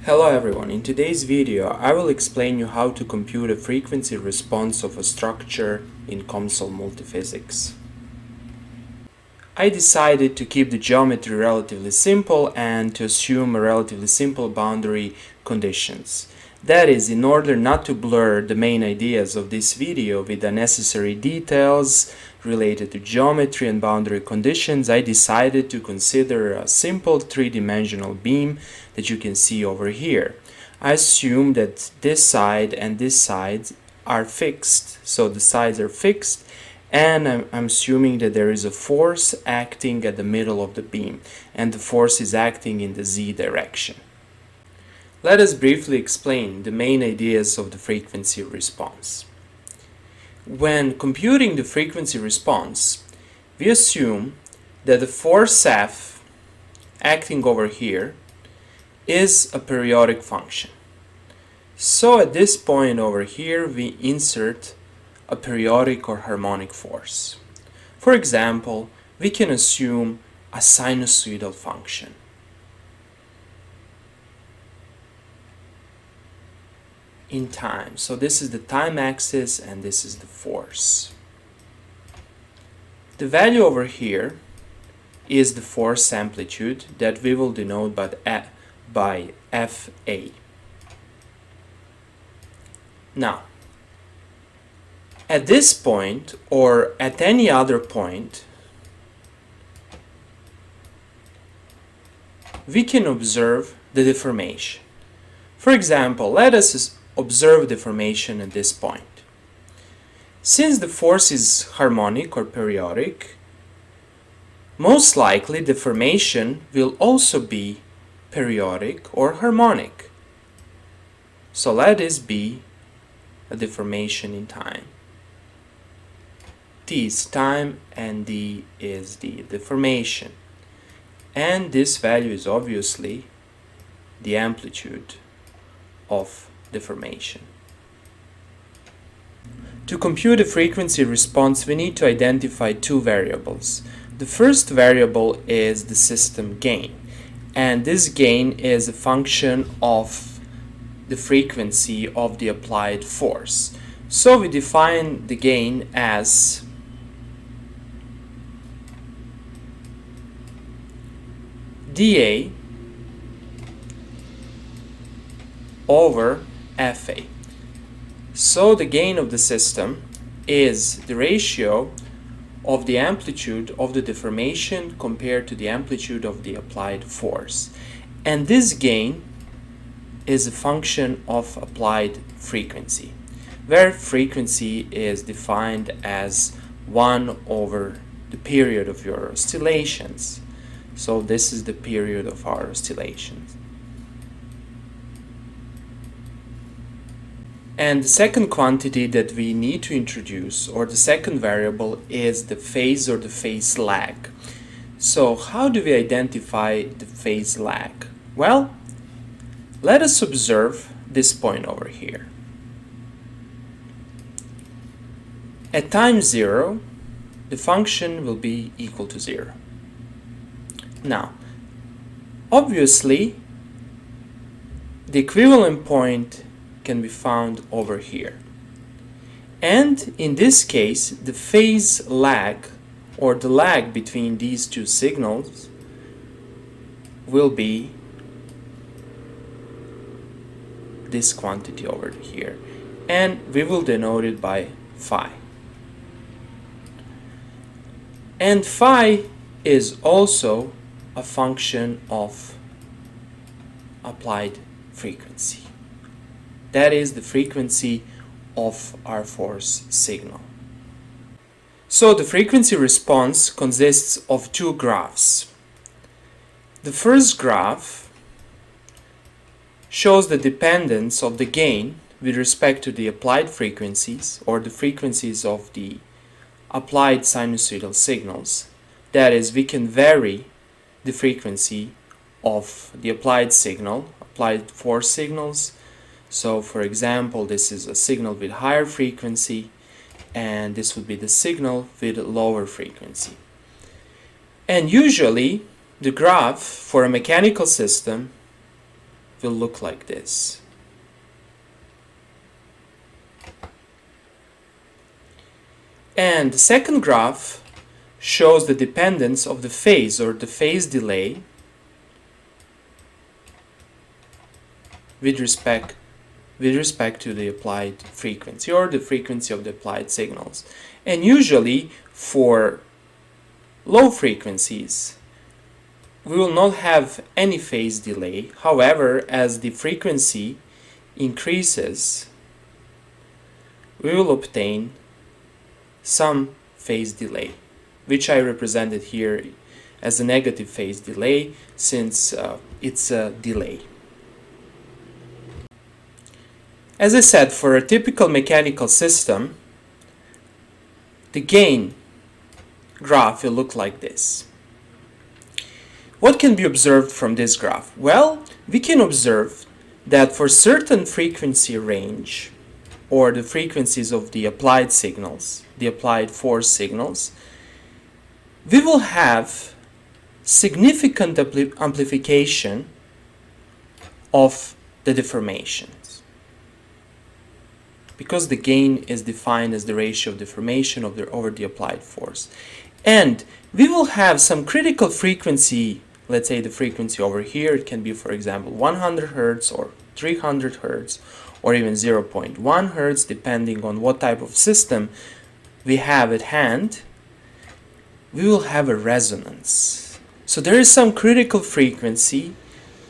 Hello everyone, in today's video I will explain you how to compute a frequency response of a structure in COMSOL Multiphysics. I decided to keep the geometry relatively simple and to assume a relatively simple boundary conditions. That is, in order not to blur the main ideas of this video with unnecessary details related to geometry and boundary conditions, I decided to consider a simple three-dimensional beam that you can see over here. I assume that this side and this side are fixed, so the sides are fixed, and I'm assuming that there is a force acting at the middle of the beam, and the force is acting in the z direction. Let us briefly explain the main ideas of the frequency response. When computing the frequency response, we assume that the force F acting over here is a periodic function. So at this point over here, we insert a periodic or harmonic force. For example, we can assume a sinusoidal function. In time. So this is the time axis and this is the force. The value over here is the force amplitude that we will denote by FA. Now, at this point or at any other point, we can observe the deformation. For example, let us observe deformation at this point. Since the force is harmonic or periodic, most likely deformation will also be periodic or harmonic. So let this be a deformation in time. T is time and D is the deformation. And this value is obviously the amplitude of deformation. To compute the frequency response, we need to identify two variables. The first variable is the system gain, and this gain is a function of the frequency of the applied force. So we define the gain as dA over FA. So the gain of the system is the ratio of the amplitude of the deformation compared to the amplitude of the applied force. And this gain is a function of applied frequency, where frequency is defined as 1 over the period of your oscillations. So this is the period of our oscillations. And the second quantity that we need to introduce, or the second variable, is the phase or the phase lag. So how do we identify the phase lag? Well, let us observe this point over here. At time 0, the function will be equal to 0. Now, obviously, the equivalent point can be found over here. And in this case, the phase lag, or the lag between these two signals, will be this quantity over here. And we will denote it by phi. And phi is also a function of applied frequency. That is the frequency of our force signal. So the frequency response consists of two graphs. The first graph shows the dependence of the gain with respect to the applied frequencies, or the frequencies of the applied sinusoidal signals. That is, we can vary the frequency of the applied signal, applied force signals. So for example, this is a signal with higher frequency, and this would be the signal with lower frequency. And usually the graph for a mechanical system will look like this. And the second graph shows the dependence of the phase or the phase delay with respect to the applied frequency or the frequency of the applied signals. And usually for low frequencies we will not have any phase delay. However, as the frequency increases, we will obtain some phase delay, which I represented here as a negative phase delay since it's a delay. As I said, for a typical mechanical system, the gain graph will look like this. What can be observed from this graph? Well, we can observe that for certain frequency range, or the frequencies of the applied signals, the applied force signals, we will have significant amplification of the deformations, because the gain is defined as the ratio of deformation over the applied force. And we will have some critical frequency, let's say the frequency over here, it can be, for example, 100 Hertz or 300 Hertz or even 0.1 Hertz, depending on what type of system we have at hand. We will have a resonance. So there is some critical frequency,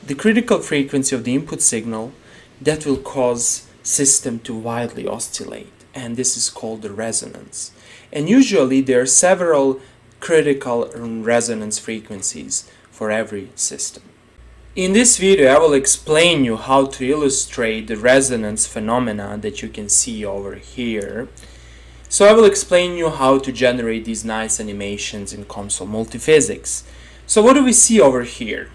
the critical frequency of the input signal, that will cause system to wildly oscillate, and this is called the resonance. And usually there are several critical resonance frequencies for every system. In this video I will explain you how to illustrate the resonance phenomena that you can see over here. So I will explain you how to generate these nice animations in COMSOL Multiphysics. So what do we see over here?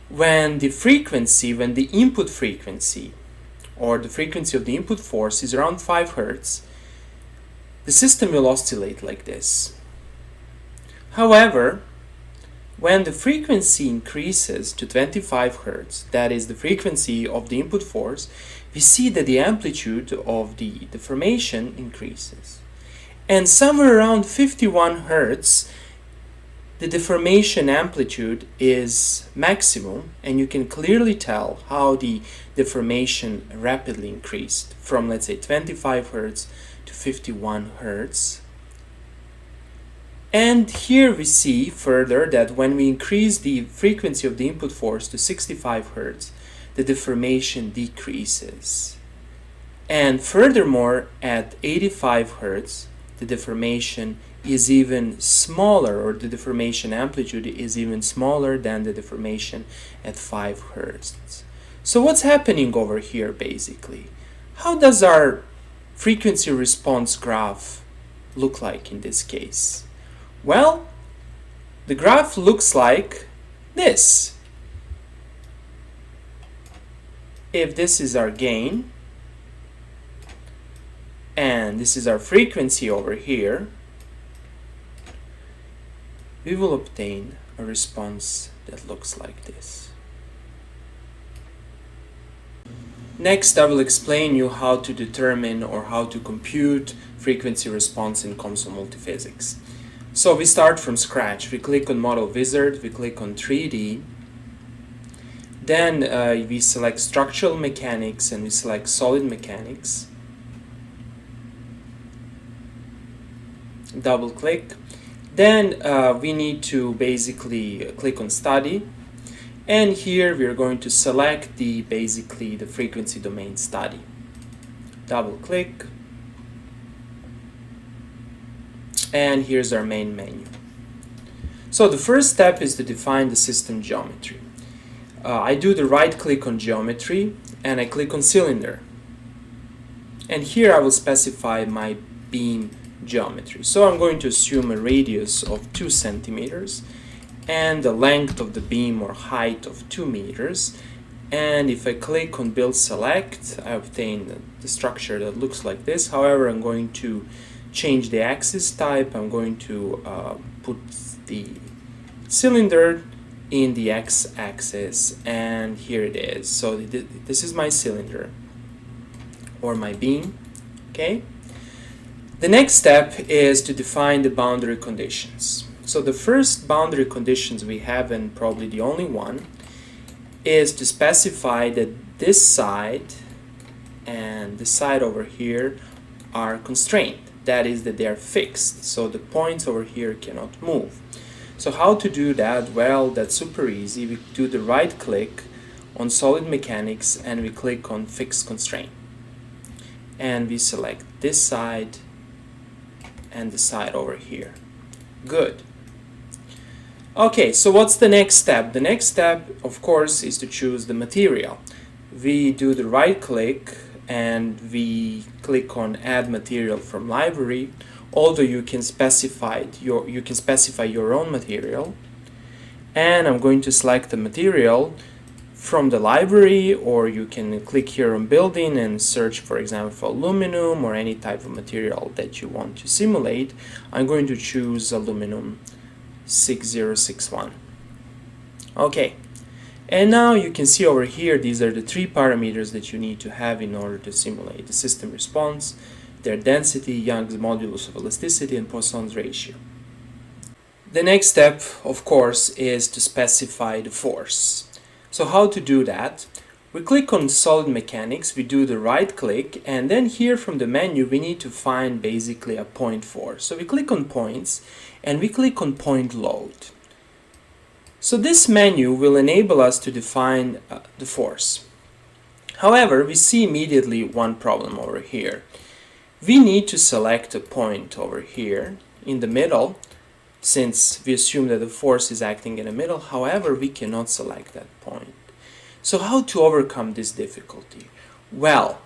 When the input frequency or the frequency of the input force is around 5 Hertz, the system will oscillate like this. However, when the frequency increases to 25 Hertz, that is the frequency of the input force, we see that the amplitude of the deformation increases. And somewhere around 51 Hertz, the deformation amplitude is maximum, and you can clearly tell how the deformation rapidly increased from, let's say, 25 Hertz to 51 Hertz. And here we see further that when we increase the frequency of the input force to 65 Hertz, the deformation decreases. And furthermore, at 85 Hertz, the deformation is even smaller, or the deformation amplitude is even smaller than the deformation at 5 Hertz. So what's happening over here basically? How does our frequency response graph look like in this case? Well, the graph looks like this. If this is our gain, and this is our frequency over here, we will obtain a response that looks like this. Next, I will explain you how to determine or how to compute frequency response in COMSOL Multiphysics. So we start from scratch. We click on Model Wizard, we click on 3D, then we select Structural Mechanics and we select Solid Mechanics. Double click. Then we need to basically click on Study, and here we are going to select the frequency domain study. Double click, and here's our main menu. So the first step is to define the system geometry. I do the right click on geometry and I click on cylinder, and here I will specify my beam geometry. So I'm going to assume a radius of 2 centimeters and the length of the beam or height of 2 meters. And if I click on build select, I obtain the structure that looks like this. However, I'm going to change the axis type. I'm going to put the cylinder in the x-axis, and here it is. So this is my cylinder or my beam. Okay. The next step is to define the boundary conditions. So the first boundary conditions we have, and probably the only one, is to specify that this side and the side over here are constrained. That is, that they are fixed, so the points over here cannot move. So how to do that? Well, that's super easy. We do the right click on solid mechanics and we click on fixed constraint. And we select this side and the side over here. Good. Okay, so what's the next step? The next step, of course, is to choose the material. We do the right click and we click on add material from library, although you can specify your own material. And I'm going to select the material from the library, or you can click here on building and search, for example, for aluminum or any type of material that you want to simulate. I'm going to choose aluminum 6061. Okay, and now you can see over here these are the three parameters that you need to have in order to simulate the system response: their density, Young's modulus of elasticity, and Poisson's ratio. The next step, of course, is to specify the force. So how to do that? We click on solid mechanics, we do the right click, and then here from the menu we need to find basically a point force. So we click on points and we click on point load. So this menu will enable us to define the force. However, we see immediately one problem over here. We need to select a point over here in the middle, since we assume that the force is acting in the middle. However, we cannot select that point. So how to overcome this difficulty? Well,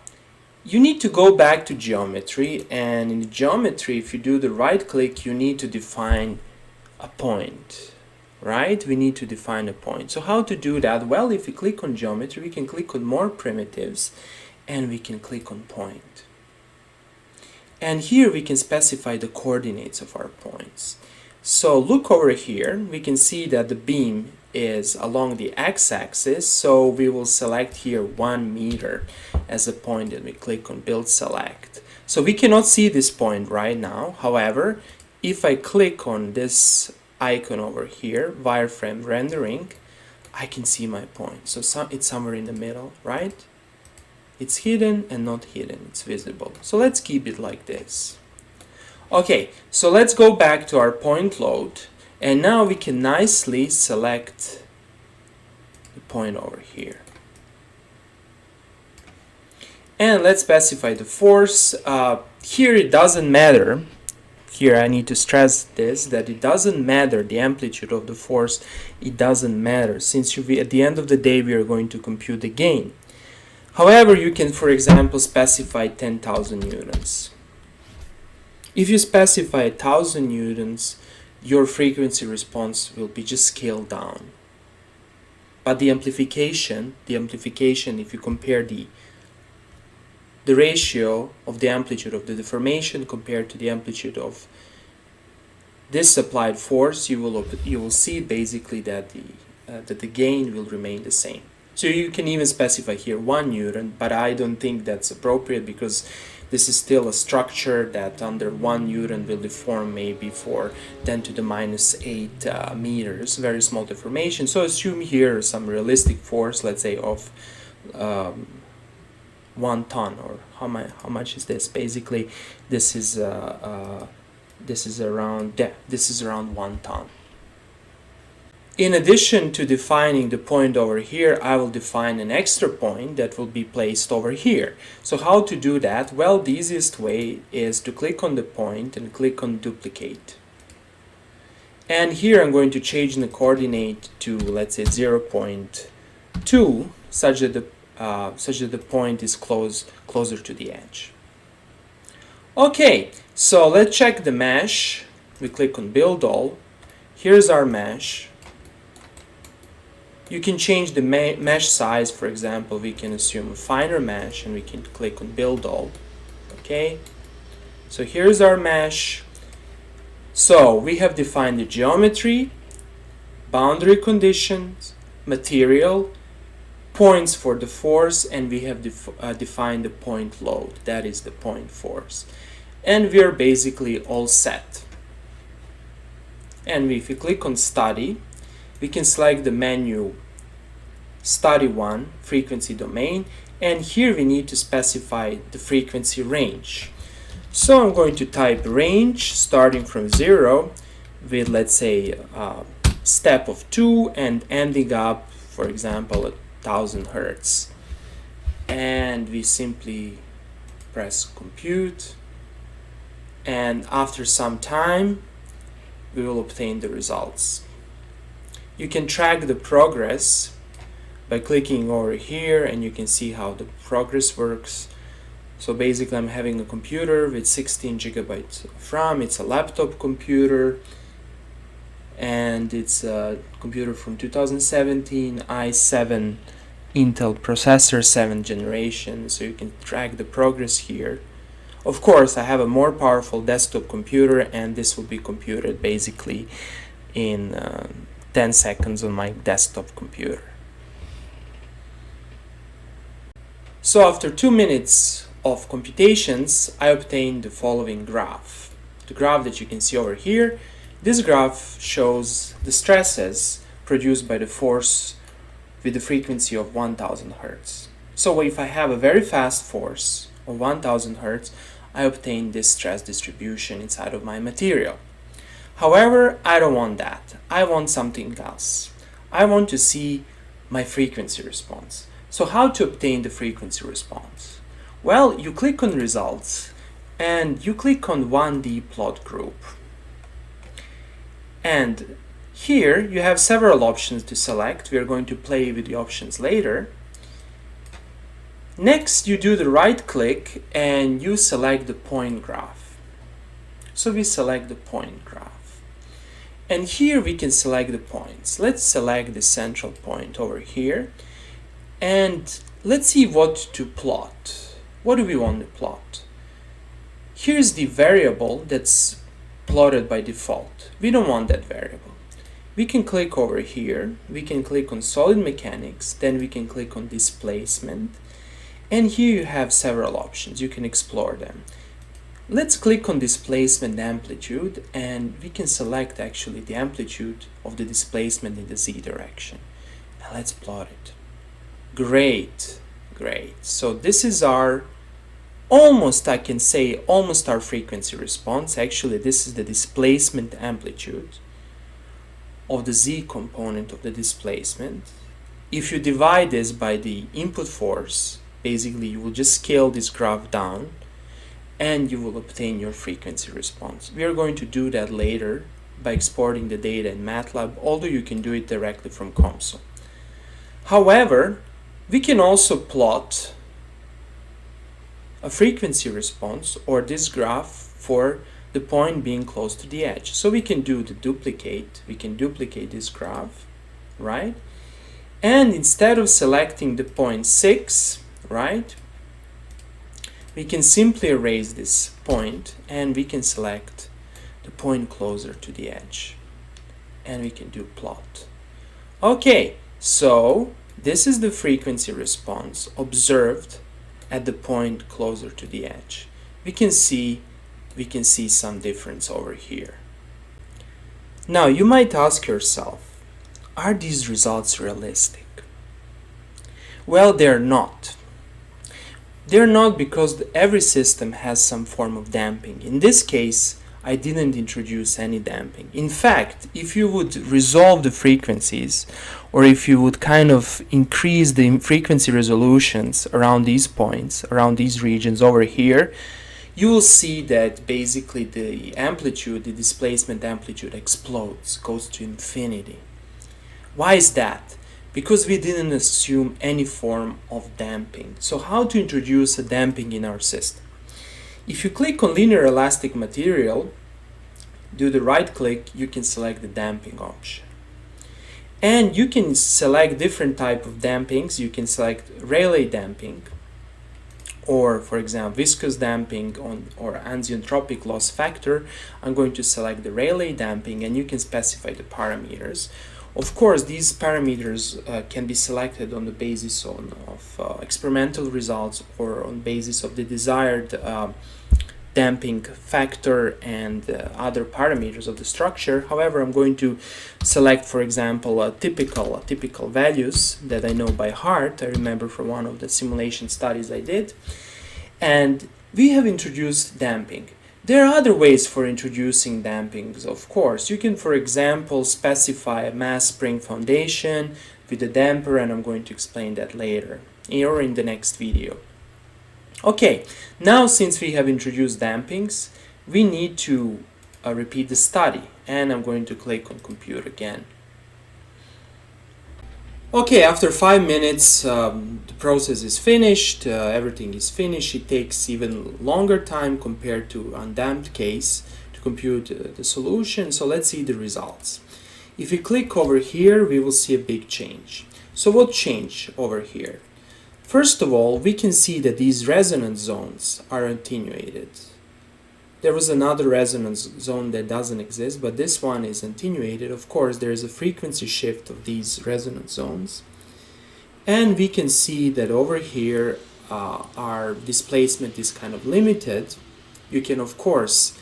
you need to go back to geometry, and in geometry, if you do the right click, you need to define a point, right? We need to define a point. So how to do that? Well, if we click on geometry, we can click on more primitives and we can click on point. And here we can specify the coordinates of our points. So look over here, we can see that the beam is along the x-axis, so we will select here 1 meter as a point and we click on build select. So we cannot see this point right now. However, if I click on this icon over here, wireframe rendering, I can see my point. So it's somewhere in the middle, right? It's hidden and not hidden, it's visible. So let's keep it like this. Okay, so let's go back to our point load, and now we can nicely select the point over here. And let's specify the force. Here it doesn't matter. Here I need to stress this, that it doesn't matter the amplitude of the force. It doesn't matter, since at the end of the day we are going to compute the gain. However, you can, for example, specify 10,000 newtons. If you specify 1,000 newtons, your frequency response will be just scaled down. But the amplification, if you compare the ratio of the amplitude of the deformation compared to the amplitude of this applied force, you will see basically that the gain will remain the same. So you can even specify here 1 newton, but I don't think that's appropriate because this is still a structure that under 1 newton will deform maybe for 10 to the minus 8 meters, very small deformation. So assume here some realistic force, let's say of 1 ton, or how much is this? Basically, this is around 1 ton. In addition to defining the point over here, I will define an extra point that will be placed over here. So how to do that? Well, the easiest way is to click on the point and click on duplicate. And here I'm going to change the coordinate to, let's say, 0.2, such that the point is closer to the edge. Okay, so let's check the mesh. We click on build all. Here's our mesh. You can change the mesh size. For example, we can assume a finer mesh and we can click on build all. Okay, so here's our mesh. So we have defined the geometry, boundary conditions, material, points for the force, and we have defined the point load, that is the point force. And we are basically all set. And if you click on study, we can select the menu study 1 frequency domain, and here we need to specify the frequency range. So I'm going to type range starting from 0 with, let's say, a step of 2 and ending up, for example, at 1000 Hertz. And we simply press compute, and after some time we will obtain the results. You can track the progress by clicking over here, and you can see how the progress works. So basically I'm having a computer with 16 gigabytes of RAM. It's a laptop computer, and it's a computer from 2017 i7 Intel processor, 7th generation, so you can track the progress here. Of course, I have a more powerful desktop computer, and this will be computed basically in 10 seconds on my desktop computer. So after 2 minutes of computations, I obtained the following graph. The graph that you can see over here. This graph shows the stresses produced by the force with the frequency of 1000 Hertz. So if I have a very fast force of 1000 Hertz, I obtain this stress distribution inside of my material. However, I don't want that. I want something else. I want to see my frequency response. So how to obtain the frequency response? Well, you click on results and you click on 1D plot group. And here you have several options to select. We are going to play with the options later. Next, you do the right click and you select the point graph. So we select the point graph. And here we can select the points. Let's select the central point over here. And let's see what to plot. What do we want to plot? Here's the variable that's plotted by default. We don't want that variable. We can click over here. We can click on solid mechanics. Then we can click on displacement. And here you have several options. You can explore them. Let's click on displacement amplitude, and we can select actually the amplitude of the displacement in the z direction. Now let's plot it. Great, great. So this is our almost, I can say, almost our frequency response. Actually, this is the displacement amplitude of the z component of the displacement. If you divide this by the input force, basically you will just scale this graph down and you will obtain your frequency response. We are going to do that later by exporting the data in MATLAB, although you can do it directly from COMSOL. However, we can also plot a frequency response, or this graph, for the point being close to the edge. So we can do the duplicate. We can duplicate this graph, right? And instead of selecting the point 6, right, we can simply erase this point and we can select the point closer to the edge. And we can do plot. Okay, so this is the frequency response observed at the point closer to the edge. We can see some difference over here. Now you might ask yourself, are these results realistic? Well, they're not. They're not because every system has some form of damping. In this case, I didn't introduce any damping. In fact, if you would resolve the frequencies, or if you would kind of increase the frequency resolutions around these points, around these regions over here, you will see that basically the amplitude, the displacement amplitude explodes, goes to infinity. Why is that? Because we didn't assume any form of damping. So how to introduce a damping in our system? If you click on linear elastic material, do the right click, you can select the damping option. And you can select different type of dampings. You can select Rayleigh damping, or for example viscous damping or anisotropy loss factor. I'm going to select the Rayleigh damping, and you can specify the parameters. Of course, these parameters can be selected on the basis of experimental results or on basis of the desired damping factor and other parameters of the structure. However, I'm going to select, for example, typical values that I know by heart. I remember from one of the simulation studies I did. And we have introduced damping. There are other ways for introducing dampings, of course. You can, for example, specify a mass spring foundation with a damper, and I'm going to explain that later or in the next video. Okay, now since we have introduced dampings, we need to repeat the study, and I'm going to click on compute again. Okay, after 5 minutes, the process is finished, everything is finished. It takes even longer time compared to undamped case to compute the solution. So let's see the results. If we click over here, we will see a big change. So what changed over here? First of all, we can see that these resonance zones are attenuated. There was another resonance zone that doesn't exist, but this one is attenuated. Of course, there is a frequency shift of these resonance zones. And we can see that over here, our displacement is kind of limited. You can, of course,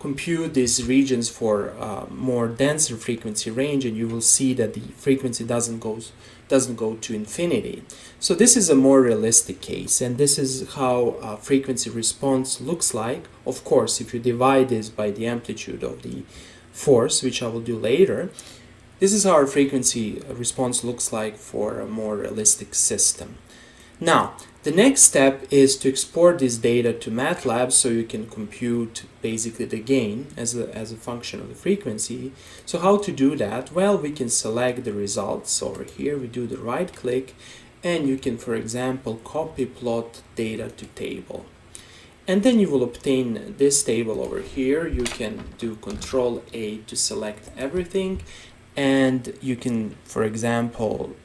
compute these regions for more denser frequency range, and you will see that the frequency doesn't go to infinity. So this is a more realistic case, and this is how frequency response looks like. Of course, if you divide this by the amplitude of the force, which I will do later, this is how our frequency response looks like for a more realistic system. Now, the next step is to export this data to MATLAB so you can compute basically the gain as a function of the frequency. So how to do that? Well, we can select the results over here. We do the right click, and you can, for example, copy plot data to table. And then you will obtain this table over here. You can do Control A to select everything. And you can, for example,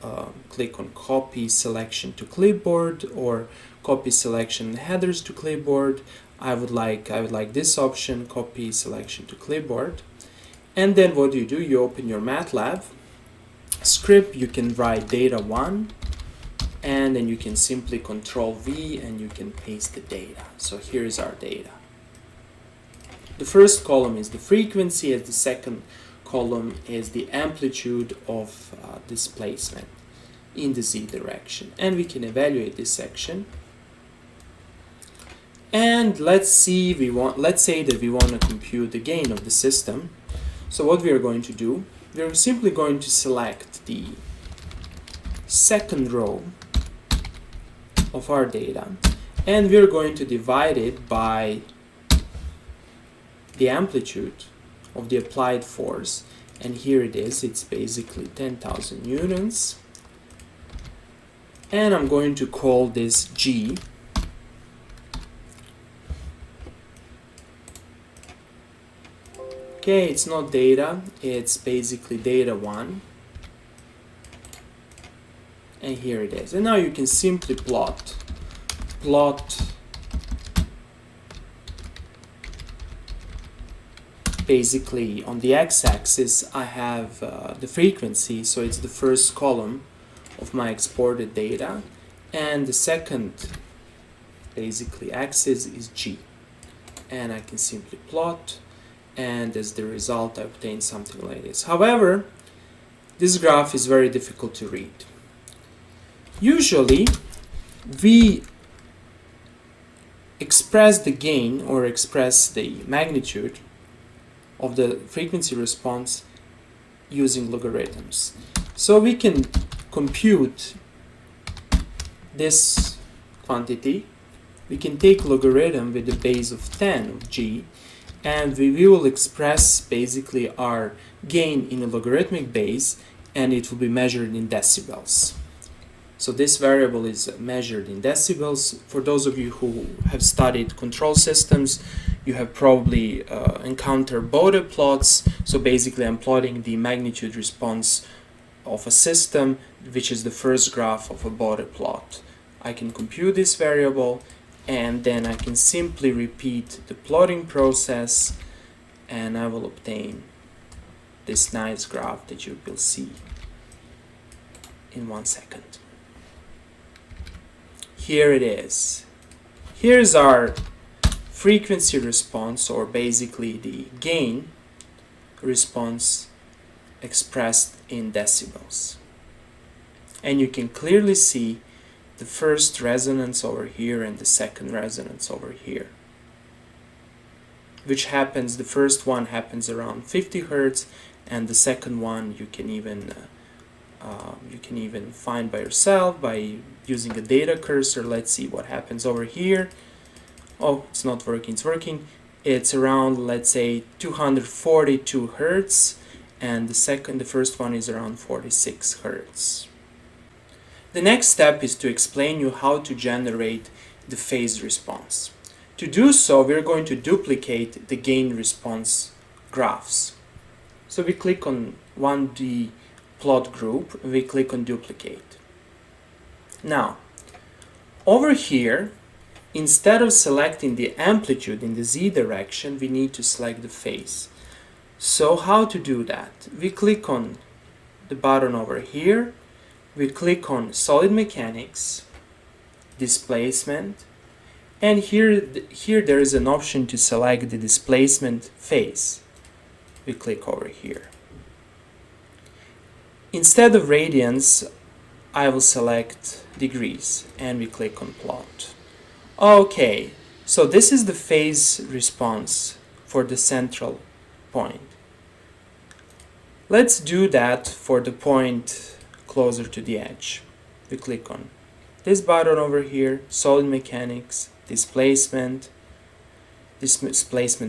click on copy selection to clipboard or copy selection headers to clipboard. I would like this option, copy selection to clipboard. And then what do? You open your MATLAB script. You can write data 1, and then you can simply Control V and you can paste the data. So here is our data. The first column is the frequency, as the second column is the amplitude of displacement in the z direction, and we can evaluate this section. And let's say that we want to compute the gain of the system. So what we are going to do, we are simply going to select the second row of our data, and we are going to divide it by the amplitude of the applied force, and here it is. It's basically 10,000 newtons, and I'm going to call this G. Okay, it's not data, it's basically data 1, and here it is. And now you can simply plot basically on the x-axis I have the frequency, so it's the first column of my exported data, and the second basically axis is G, and I can simply plot, and as the result I obtain something like this. However, this graph is very difficult to read. Usually we express the gain or express the magnitude of the frequency response using logarithms. So we can compute this quantity. We can take logarithm with the base of 10 of G, and we will express basically our gain in a logarithmic base, and it will be measured in decibels. So this variable is measured in decibels. For those of you who have studied control systems, you have probably encountered Bode plots. So basically I'm plotting the magnitude response of a system, which is the first graph of a Bode plot. I can compute this variable, and then I can simply repeat the plotting process, and I will obtain this nice graph that you will see in 1 second. Here it is. Here's our frequency response, or basically the gain response expressed in decibels. And you can clearly see the first resonance over here and the second resonance over here, which happens, the first one happens around 50 Hertz, and the second one you can even find by yourself by using a data cursor. Let's see what happens over here. Oh, it's not working, it's working. It's around, let's say, 242 Hertz, and the first one is around 46 Hertz. The next step is to explain you how to generate the phase response. To do so, we're going to duplicate the gain response graphs. So we click on 1D plot group, we click on duplicate. Now, over here, instead of selecting the amplitude in the Z direction, we need to select the phase. So how to do that? We click on the button over here, we click on solid mechanics, displacement, and here there is an option to select the displacement phase. We click over here. Instead of radians, I will select degrees, and we click on plot. Okay, so this is the phase response for the central point. Let's do that for the point closer to the edge. We click on this button over here, solid mechanics, displacement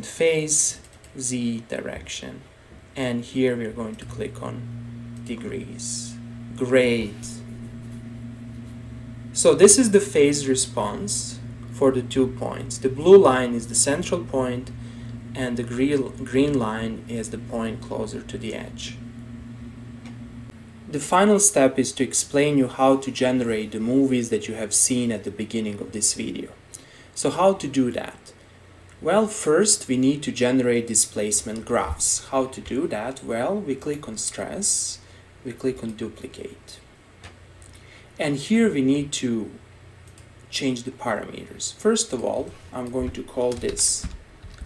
phase, Z direction, and here we're going to click on degrees. Great. So this is the phase response for the 2 points. The blue line is the central point, and the green line is the point closer to the edge. The final step is to explain you how to generate the movies that you have seen at the beginning of this video. So how to do that? Well, first we need to generate displacement graphs. How to do that? Well, we click on stress, we click on duplicate. And here we need to change the parameters. First of all, I'm going to call this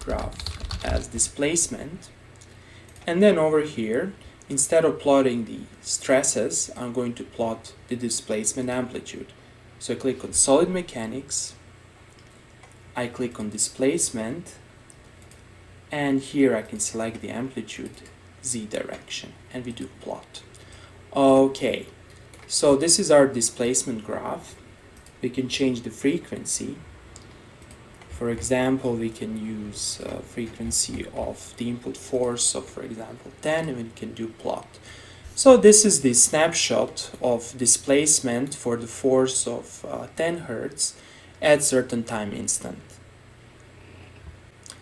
graph as displacement. And then over here, instead of plotting the stresses, I'm going to plot the displacement amplitude. So I click on solid mechanics, I click on displacement, and here I can select the amplitude Z direction, and we do plot. Okay, so this is our displacement graph. We can change the frequency. For example, we can use frequency of the input force of, for example, 10, and we can do plot. So this is the snapshot of displacement for the force of 10 Hertz at certain time instant.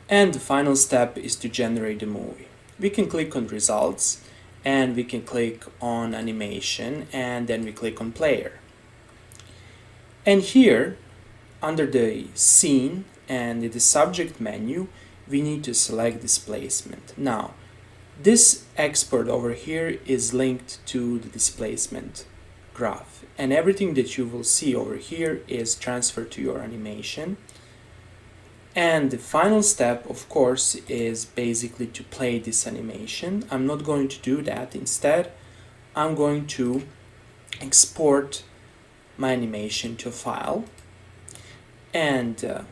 And the final step is to generate the movie. We can click on results, and we can click on animation, and then we click on player. And here, under the scene and in the subject menu, we need to select displacement. Now, this export over here is linked to the displacement graph, and everything that you will see over here is transferred to your animation. And the final step, of course, is basically to play this animation. I'm not going to do that. Instead, I'm going to export my animation to a file. And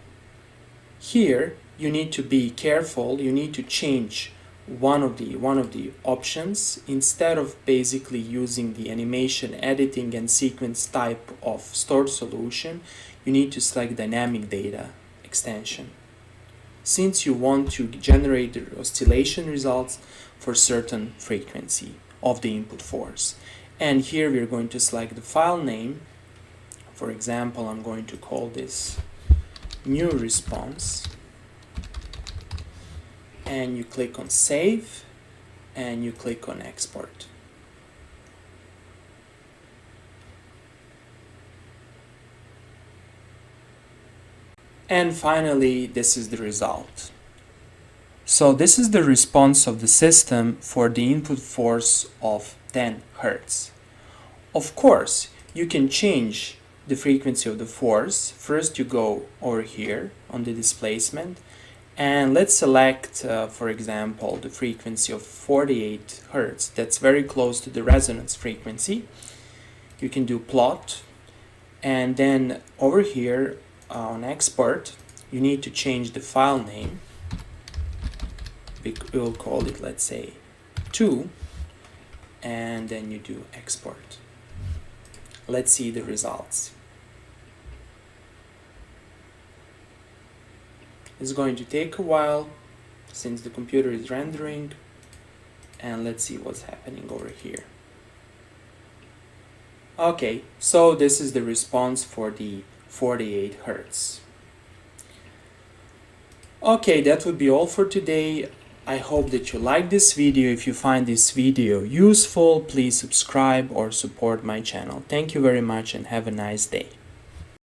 here you need to be careful. You need to change one of the options. Instead of basically using the animation editing and sequence type of stored solution, you need to select dynamic data extension, since you want to generate the oscillation results for certain frequency of the input force. And here we're going to select the file name. For example, I'm going to call this new response, and you click on save, and you click on export. And finally, this is the result. So this is the response of the system for the input force of 10 Hertz. Of course, you can change the frequency of the force. First you go over here on the displacement, and let's select, for example, the frequency of 48 Hertz. That's very close to the resonance frequency. You can do plot, and then over here on export, you need to change the file name. We'll call it, let's say, 2, and then you do export. Let's see the results. It's going to take a while since the computer is rendering, and let's see what's happening over here. Okay, so this is the response for the 48 Hertz. Okay, that would be all for today. I hope that you like this video. If you find this video useful, please subscribe or support my channel. Thank you very much and have a nice day.